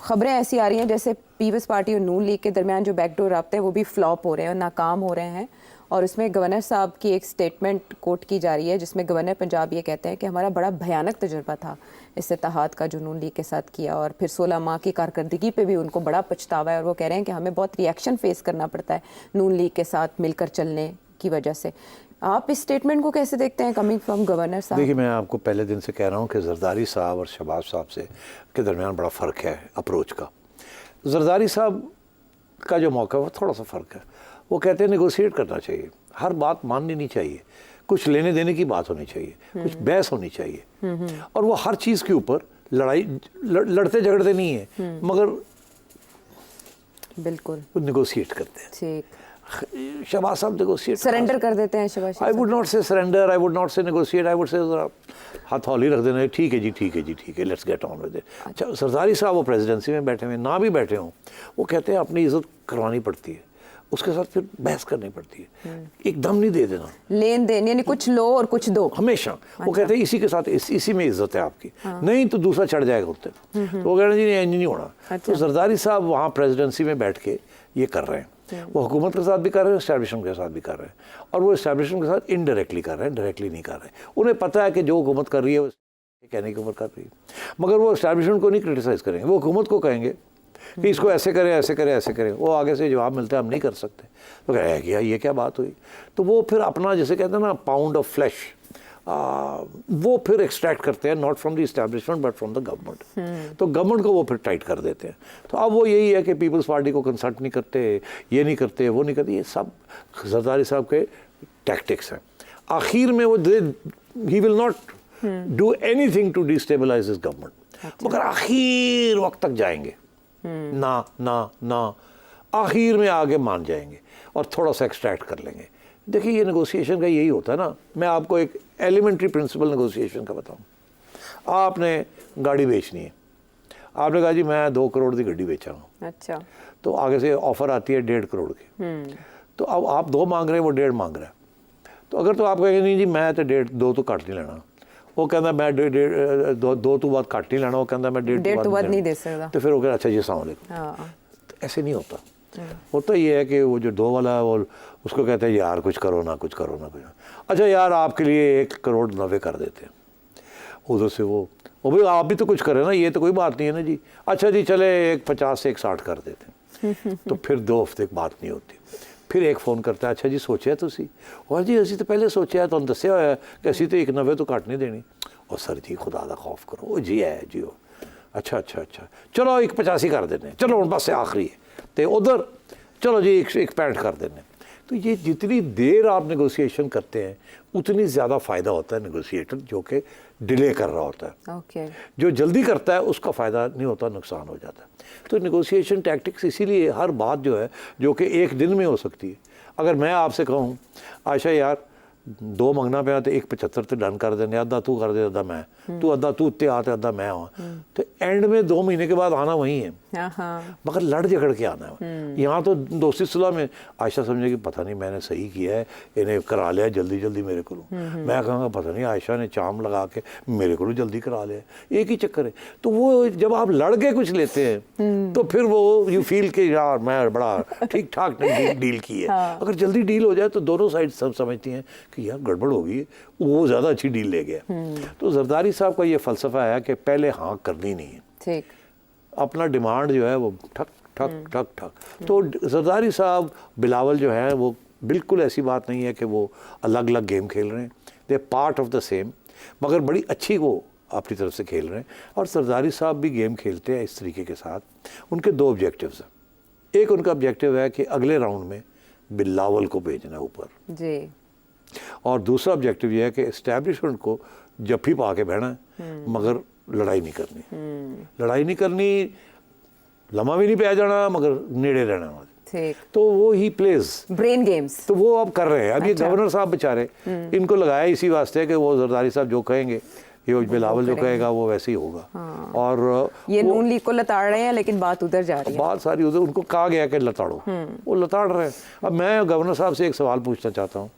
खबरें ऐसी आ रही हैं जैसे पीपल्स पार्टी और नून लीग के दरमियान जो बैकडोर राब्ते हैं वो भी फ्लॉप हो रहे हैं, नाकाम हो रहे हैं। और उसमें गवर्नर साहब की एक स्टेटमेंट कोट की जा रही है जिसमें गवर्नर पंजाब ये कहते हैं कि हमारा बड़ा भयानक तजुर्बा था इस इत्तेहाद का जो नून लीग के साथ किया, और फिर 16 माह की कारकर्दगी पे भी उनको बड़ा पछतावा है और वो कह रहे हैं कि हमें बहुत रिएक्शन फेस करना पड़ता है नून लीग के साथ मिलकर चलने की वजह से। आप इस स्टेटमेंट को कैसे देखते हैं कमिंग फ्रॉम गवर्नर साहब? देखिए, मैं आपको पहले दिन से कह रहा हूँ कि जरदारी साहब और शहबाज साहब से के दरमियान बड़ा फ़र्क है अप्रोच का। जरदारी साहब का जो मौका है वो थोड़ा सा फ़र्क है। वो कहते हैं नेगोशिएट करना चाहिए, हर बात माननी नहीं चाहिए, कुछ लेने देने की बात होनी चाहिए, कुछ बहस होनी चाहिए, और वो हर चीज़ के ऊपर लड़ते झगड़ते नहीं है, मगर बिल्कुल वो नेगोशिएट करते हैं। ठीक, शहबाज साहब नेगोशिएट सरेंडर कर देते हैं शहबाज आई वुड नॉट से सरेंडर, आई वुड नॉट से नेगोशिएट, आई वुड से हथौली रख देना, ठीक है जी, ठीक है जी, ठीक है, let's get on with it. अच्छा, सरदारी साहब वो प्रेसिडेंसी में बैठे हुए ना भी बैठे हों, वो कहते हैं अपनी इज्जत करवानी पड़ती है, उसके साथ फिर बहस करनी पड़ती है, एकदम नहीं दे देना, लेन देन यानी कुछ लो और कुछ दो हमेशा। वो कहते हैं इसी के साथ इसी में इज्जत है आपकी, नहीं तो दूसरा चढ़ जाएगा उठते, तो वो कह रहे हैं जी नहीं होना। तो जरदारी साहब वहाँ प्रेसिडेंसी में बैठ के ये कर रहे हैं, वो हुकूमत के साथ भी कर रहे हैं, एस्टैब्लिशमेंट के साथ भी कर रहे हैं, और वो एस्टैब्लिशमेंट के साथ इनडायरेक्टली कर रहे हैं, डायरेक्टली नहीं कर रहे। उन्हें पता है कि जो हुकूमत कर रही है वो कहने की उम्र कर रही है, मगर वो एस्टैब्लिशमेंट को नहीं क्रिटिसाइज़ करेंगे, वो हुकूमत को कहेंगे कि इसको ऐसे करें, ऐसे करें, ऐसे करें। वो आगे से जवाब मिलता है हम नहीं कर सकते, तो कह रहे हैं ये क्या बात हुई। तो वो फिर अपना जैसे कहते हैं ना पाउंड ऑफ फ्लैश, वो फिर एक्सट्रैक्ट करते हैं, not from the establishment but from the government. तो गवर्नमेंट को वो फिर टाइट कर देते हैं। तो अब वो यही है कि पीपल्स पार्टी को कंसल्ट नहीं करते, ये नहीं करते, वो नहीं करते, ये सब जरदारी साहब के टैक्टिक्स हैं। आखिर में वो ही will not do anything to destabilise this government, मगर आखिर वक्त तक जाएंगे, ना ना ना, आखिर में आगे मान जाएंगे और थोड़ा सा एक्सट्रैक्ट कर लेंगे। देखिए, ये नेगोशिएशन का यही होता है ना। मैं आपको एक एलिमेंट्री प्रिंसिपल नेगोशिएशन का बताऊं। आपने गाड़ी बेचनी है, आपने कहा जी मैं 2 करोड़ की गाड़ी बेचा हूँ, अच्छा, तो आगे से ऑफर आती है 1.5 करोड़ की, तो अब आप 2 मांग रहे हैं, वो 1.5 मांग रहा है। तो अगर तो आप कहेंगे नहीं जी मैं तो 1.5 2 तो घट नहीं लेना, वो कहता मैं 2 तो बाद घट नहीं लेना, वो कहता मैं 1.5 तो बाद नहीं दे सकता, तो फिर वो कहता अच्छा जी अस्सलाम वालेकुम। तो ऐसे नहीं होता। होता ये है कि वो जो 2 वाला है वो उसको कहते हैं यार कुछ करो ना, कुछ करो ना, कुछ, अच्छा यार आपके लिए 1 करोड़ 90 कर देते हैं। उधर से वो भाई आप भी तो कुछ करें ना, ये तो कोई बात नहीं है ना जी, अच्छा जी चले 150 से 160 कर देते हैं। तो फिर 2 हफ्ते की बात नहीं होती, फिर एक फ़ोन करता है, अच्छा जी सोचा तुसी, और जी असी तो पहले सोचा है, तुम दस्या होया कि असी तो 190 तो घट नहीं देनी। और सर जी खुदा दा खौफ करो, वो जी है जी वो, अच्छा चलो 185 कर देने, चलो हम बस आखिरी है, तो उधर चलो जी 165 कर देने। तो ये जितनी देर आप नेगोशिएशन करते हैं उतनी ज़्यादा फ़ायदा होता है नेगोशिएटर जो कि डिले कर रहा होता है। जो जल्दी करता है उसका फ़ायदा नहीं होता, नुकसान हो जाता है। तो नेगोशिएशन टैक्टिक्स इसीलिए हर बात जो है जो कि एक दिन में हो सकती है। अगर मैं आपसे कहूँ आयशा यार 2 मंगना पे तो 175 तो डन कर देने, अद्धा तू कर दे अद्धा मैं, तू अद्धा तू उत्ते आते अद्धा मैं हुआ, तो एंड में 2 महीने के बाद आना वही है, मगर लड़ झगड़ के आना है। यहाँ तो दोस्ती सुलह में आयशा समझेगी पता नहीं मैंने सही किया है, इन्हें करा लिया जल्दी जल्दी मेरे को, मैं कहूँगा पता नहीं आयशा ने चाम लगा के मेरे को जल्दी करा लिया, एक ही चक्कर है। तो वो जब आप लड़ के कुछ लेते हैं तो फिर वो यू फील कि यार मैं बड़ा ठीक ठाक डील की है। अगर जल्दी डील हो जाए तो दोनों साइड सब समझती हैं कि यार गड़बड़ हो गई, वो ज़्यादा अच्छी डील ले गया। तो जरदारी साहब का ये फ़लसफ़ा है कि पहले हाँ करनी नहीं है, ठीक, अपना डिमांड जो है वो ठक ठक ठक ठक। तो जरदारी साहब बिलावल जो है वो बिल्कुल ऐसी बात नहीं है कि वो अलग अलग गेम खेल रहे हैं, दे पार्ट ऑफ द सेम, मगर बड़ी अच्छी वो अपनी तरफ से खेल रहे हैं। और जरदारी साहब भी गेम खेलते हैं इस तरीके के साथ। उनके 2 ऑब्जेक्टिव्स हैं। एक उनका ऑब्जेक्टिव है कि अगले राउंड में बिलावल को भेजना है ऊपर जी, और दूसरा ऑब्जेक्टिव ये है कि एस्टैब्लिशमेंट को जफ्फी पा के बहना है, मगर लड़ाई नहीं करनी, लड़ाई नहीं करनी, लम्हा भी नहीं पै जाना, मगर नेड़े रहना। तो वो ही प्लेज ब्रेन गेम्स, तो वो अब कर रहे हैं। अब ये गवर्नर साहब बेचारे, इनको लगाया इसी वास्ते कि वो जरदारी साहब जो कहेंगे, ये बिलावल जो कहेगा वो वैसे ही होगा। और ये नून लीग को लताड़ रहे हैं, लेकिन बात उधर जा रही है, बात सारी उधर, उनको कहा गया कि लताड़ो, वो लताड़ रहे हैं। अब मैं गवर्नर साहब से एक सवाल पूछना चाहता हूँ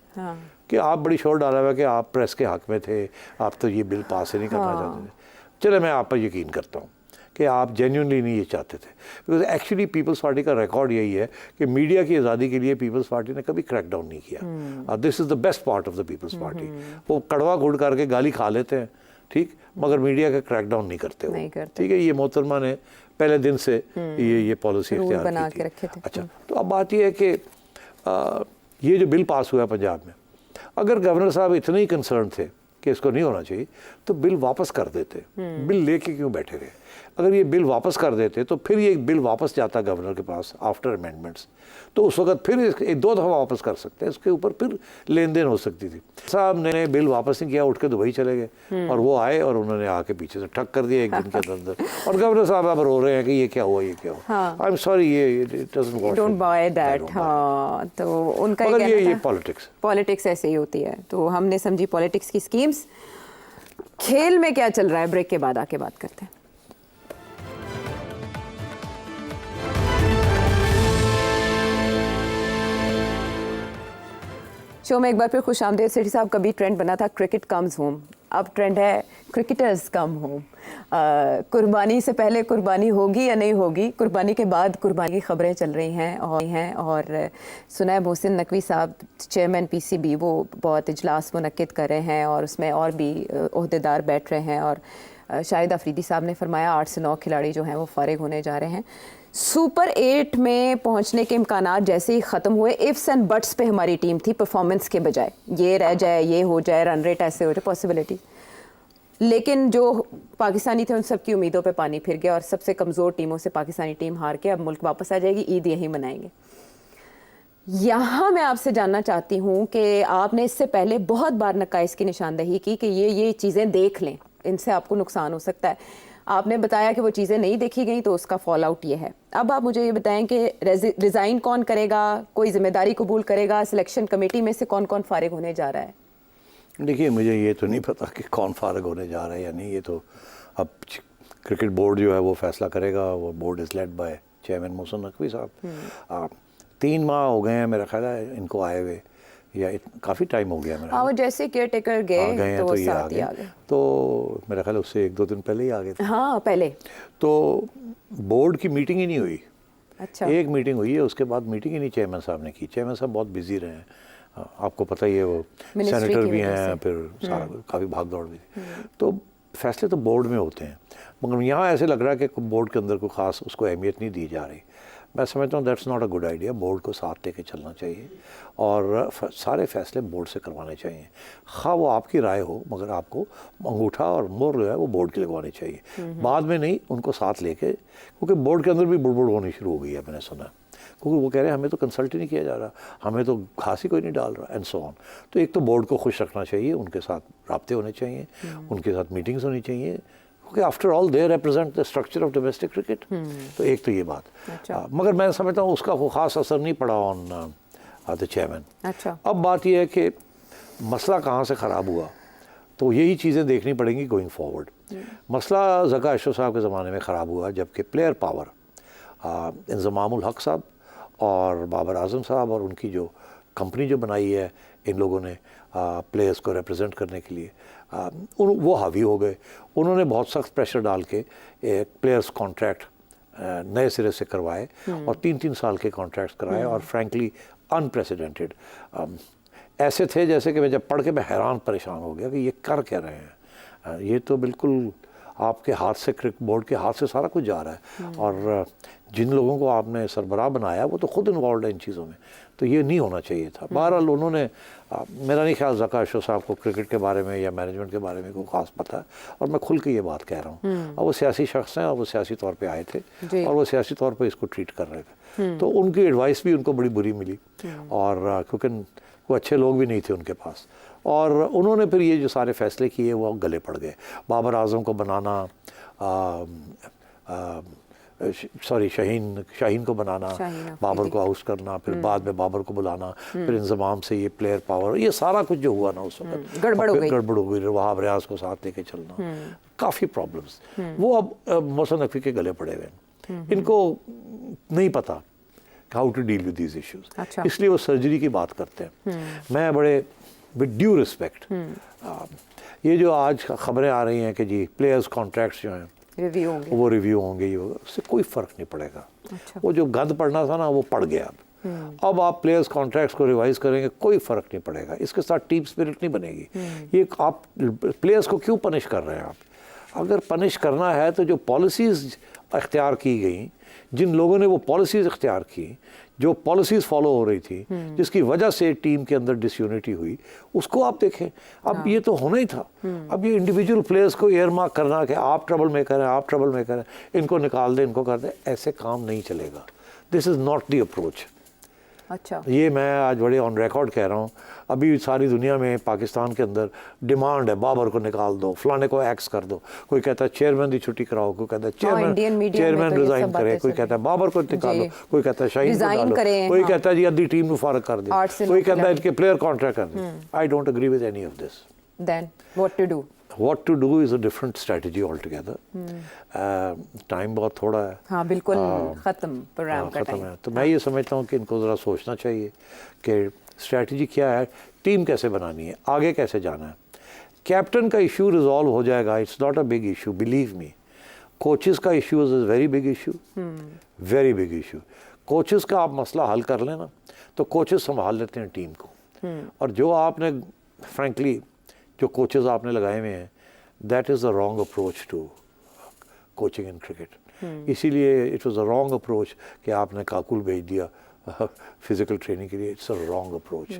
कि आप बड़ी शोर डाला हुआ कि आप प्रेस के हक में थे, आप तो ये बिल पास ही नहीं करना चाहते थे। चले मैं आप पर यकीन करता हूँ कि आप जेन्युइनली नहीं ये चाहते थे, बिकॉज एक्चुअली पीपल्स पार्टी का रिकॉर्ड यही है कि मीडिया की आज़ादी के लिए पीपल्स पार्टी ने कभी क्रैकडाउन नहीं किया। This is the best part of the People's Party. वो कड़वा घुड़ करके गाली खा लेते हैं, ठीक, मगर मीडिया का क्रैकडाउन नहीं करते वो, ठीक है। ये मोहतरमा ने पहले दिन से ये पॉलिसी इख्तियार की थी। अच्छा, तो अब बात ये है कि ये जो बिल पास हुआ पंजाब में, अगर गवर्नर साहब इतने ही कंसर्न थे कि इसको नहीं होना चाहिए तो बिल वापस कर देते। बिल लेके क्यों बैठे रहे? अगर ये बिल वापस कर देते तो फिर ये बिल वापस जाता गवर्नर के पास आफ्टर अमेंडमेंट्स, तो उस वक्त फिर एक 2 दफ़ा वापस कर सकते हैं, इसके ऊपर फिर लेन देन हो सकती थी। साहब ने बिल वापस नहीं किया, उठ के दुबई चले गए और वो आए और उन्होंने आके पीछे से ठक कर दिया एक दिन के अंदर। और गवर्नर साहब अब रो रहे हैं कि ये क्या हुआ, ये क्या हुआ। आई एम सॉरी, ये डोंट बाय दैट। हाँ, तो उनका ये पॉलिटिक्स ऐसे ही होती है। तो हमने समझी पॉलिटिक्स की स्कीम्स। खेल में क्या चल रहा है, ब्रेक के बाद आके बात करते हैं। शो में एक बार फिर खुश आमदेद। सेठी साहब, कभी ट्रेंड बना था क्रिकेट कम्स होम, अब ट्रेंड है क्रिकेटर्स कम होम। कुर्बानी से पहले कुर्बानी होगी या नहीं होगी, कुर्बानी के बाद कुर्बानी की खबरें चल रही हैं। और सुनैब मोहसिन नकवी साहब, चेयरमैन पीसीबी, वो बहुत इजलास मुनक्किद कर रहे हैं और उसमें और भी ओहदेदार बैठ रहे हैं। और शाहिद अफरीदी साहब ने फरमाया 8 से 9 खिलाड़ी जो हैं वो फारिग होने जा रहे हैं। सुपर 8 में पहुंचने के इम्कानात जैसे ही ख़त्म हुए, इफ्स एंड बट्स पे हमारी टीम थी परफॉर्मेंस के बजाय। ये रह जाए, ये हो जाए, रन रेट ऐसे हो जाए, पॉसिबिलिटी। लेकिन जो पाकिस्तानी थे उन सब की उम्मीदों पे पानी फिर गया और सबसे कमज़ोर टीमों से पाकिस्तानी टीम हार के अब मुल्क वापस आ जाएगी, ईद यहीं मनाएंगे। यहाँ मैं आपसे जानना चाहती हूँ कि आपने इससे पहले बहुत बार नकाइस की निशानदही की कि ये चीज़ें देख लें, इनसे आपको नुकसान हो सकता है। आपने बताया कि वो चीज़ें नहीं देखी गई तो उसका फॉल आउट ये है। अब आप मुझे ये बताएं कि रिज़ाइन कौन करेगा, कोई जिम्मेदारी कबूल करेगा, सिलेक्शन कमेटी में से कौन कौन फारिग होने जा रहा है? देखिए, मुझे ये तो नहीं पता कि कौन फारिग होने जा रहा है या नहीं। ये तो अब क्रिकेट बोर्ड जो है वो फैसला करेगा। वो board is led by chairman Mohsin Naqvi साहब। 3 माह हो गए हैं मेरा ख्याल है इनको आए हुए, या काफ़ी टाइम हो गया मेरा। हाँ, वो जैसे केयर टेकर गए तो ये आ गए। तो मेरा ख्याल उससे 1-2 दिन पहले ही आ गए थे। हाँ, पहले तो बोर्ड की मीटिंग ही नहीं हुई। अच्छा, एक मीटिंग हुई है, उसके बाद मीटिंग ही नहीं चेयरमैन साहब ने की। चेयरमैन साहब बहुत बिजी रहे हैं, आपको पता ही है, वो सेनेटर भी हैं, फिर सारा काफ़ी भाग दौड़ भी। तो फैसले तो बोर्ड में होते हैं, मगर यहाँ ऐसे लग रहा है कि बोर्ड के अंदर कोई ख़ास उसको अहमियत नहीं दी जा रही। मैं समझता हूँ that's not a good idea. Board को साथ लेके चलना चाहिए और सारे फैसले बोर्ड से करवाने चाहिए। हाँ, वो आपकी राय हो, मगर आपको अंगूठा और मोहर जो है वो बोर्ड की लगवानी चाहिए, बाद में नहीं, उनको साथ लेके। क्योंकि बोर्ड के अंदर भी बुड़बुड़ होनी शुरू हो गई है, मैंने सुना। क्योंकि वो कह रहे हैं हमें तो कंसल्ट ही नहीं किया जा रहा, हमें तो घास ही कोई नहीं डाल रहा, एंड सो ऑन। तो एक तो बोर्ड को खुश रखना चाहिए, उनके साथ राब्ते होने चाहिए, उनके साथ मीटिंग्स होनी चाहिए, क्योंकि after all they represent the structure of domestic cricket. तो एक तो ये बात। अच्छा। मगर मैं समझता हूँ उसका वो ख़ास असर नहीं पड़ा ऑन द चेयरमैन। अच्छा। अब बात यह है कि मसला कहाँ से ख़राब हुआ, तो यही चीज़ें देखनी पड़ेंगी गोइंग फॉरवर्ड। मसला ज़का अशरफ साहब के ज़माने में ख़राब हुआ, जबकि प्लेयर पावर इंज़मामुल हक साहब और बाबर आज़म साहब और उनकी जो कंपनी जो बनाई है इन लोगों ने प्लेयर्स को रिप्रेजेंट करने के लिए, वो हावी हो गए। उन्होंने बहुत सख्त प्रेशर डाल के एक प्लेयर्स कॉन्ट्रैक्ट नए सिरे से करवाए और 3-3 साल के कॉन्ट्रैक्ट्स कराए, और फ्रैंकली अनप्रेसिडेंटेड ऐसे थे जैसे कि मैं जब पढ़ के मैं हैरान परेशान हो गया कि ये कर क्या रहे हैं। ये तो बिल्कुल आपके हाथ से, क्रिकेट बोर्ड के हाथ से सारा कुछ जा रहा है, और जिन लोगों को आपने सरबराह बनाया वो तो खुद इन्वॉल्व है इन चीज़ों में, तो ये नहीं होना चाहिए था। बहरहाल उन्होंने, मेरा नहीं ख्याल ज़का अशरफ साहब को क्रिकेट के बारे में या मैनेजमेंट के बारे में कोई ख़ास पता है, और मैं खुल के ये बात कह रहा हूँ। और वो सियासी शख्स हैं और वो सियासी तौर पे आए थे और वो सियासी तौर पे इसको ट्रीट कर रहे थे, तो उनकी एडवाइस भी उनको बड़ी बुरी मिली, और क्योंकि वो अच्छे लोग भी नहीं थे उनके पास, और उन्होंने फिर ये जो सारे फैसले किए वो गले पड़ गए। बाबर आज़म को बनाना, शाहीन को बनाना, बाबर को हाउस करना, फिर बाद में बाबर को बुलाना, फिर इंजमाम से ये प्लेयर पावर, ये सारा कुछ जो हुआ ना उस वक्त गड़बड़ हो गई। वहाब रियाज को साथ लेके चलना, काफ़ी प्रॉब्लम्स, वो अब मोहसिन नकवी के गले पड़े हुए हैं। इनको नहीं पता how to deal with these issues, इसलिए वो सर्जरी की बात करते हैं। मैं बड़े विद ड्यू रिस्पेक्ट, ये जो आज खबरें आ रही हैं कि जी प्लेयर्स कॉन्ट्रैक्ट्स जो हैं रिव्यू होंगे। वो रिव्यू होंगे, ये होगा, उससे कोई फ़र्क नहीं पड़ेगा। अच्छा। वो जो गंद पड़ना था ना वो पड़ गया अब आप प्लेयर्स कॉन्ट्रैक्ट्स को रिवाइज करेंगे, कोई फ़र्क नहीं पड़ेगा, इसके साथ टीम स्पिरिट नहीं बनेगी। ये आप प्लेयर्स को क्यों पनिश कर रहे हैं आप? अगर पनिश करना है तो जो पॉलिसीज़ अख्तियार की गई, जिन लोगों ने वो पॉलिसीज़ अख्तियार की, जो पॉलिसीज़ फॉलो हो रही थी, जिसकी वजह से टीम के अंदर डिसयूनिटी हुई, उसको आप देखें। अब ये तो होना ही था। अब ये इंडिविजुअल प्लेयर्स को एयर मार्क करना कि आप ट्रबल मेकर हैं, आप ट्रबल मेकर हैं, इनको निकाल दें, इनको कर दें, ऐसे काम नहीं चलेगा। This is not the approach. अच्छा। ये मैं आज बड़े ऑन रिकॉर्ड कह रहा हूँ। अभी सारी दुनिया में, पाकिस्तान के अंदर डिमांड है बाबर को निकाल दो, फलाने को एक्स कर दो। कोई कहता है चेयरमैन की छुट्टी कराओ, कोई कहता है चेयरमैन रिजाइन करे, कोई कहता है बाबर को निकालो, कोई कहता है शाहीन को डालो, कोई कहता है जी अद्धी टीम को फारग कर दो, कोई कहता है इनके प्लेयर कॉन्ट्रैक्ट कर दो। I don't agree with any of this. Then what to do? What to do is a different strategy altogether. Time बहुत थोड़ा है। हाँ बिल्कुल, ख़त्म प्रोग्राम का ख़त्म टाइम है। तो मैं ये समझता हूँ कि इनको ज़रा सोचना चाहिए कि स्ट्रैटेजी क्या है, टीम कैसे बनानी है, आगे कैसे जाना है। कैप्टन का इशू रिजॉल्व हो जाएगा, it's not a big issue, believe me. Coaches का issue is a very big issue, very big issue. कोचेस का आप मसला हल कर लेना तो कोचेस संभाल लेते हैं टीम को। और जो आपने फ्रेंकली जो कोचेस आपने लगाए हुए हैं, that is the wrong approach to coaching in cricket. इसीलिए it was a wrong approach कि आपने काकुल भेज दिया फिज़िकल ट्रेनिंग के लिए। It's a wrong approach.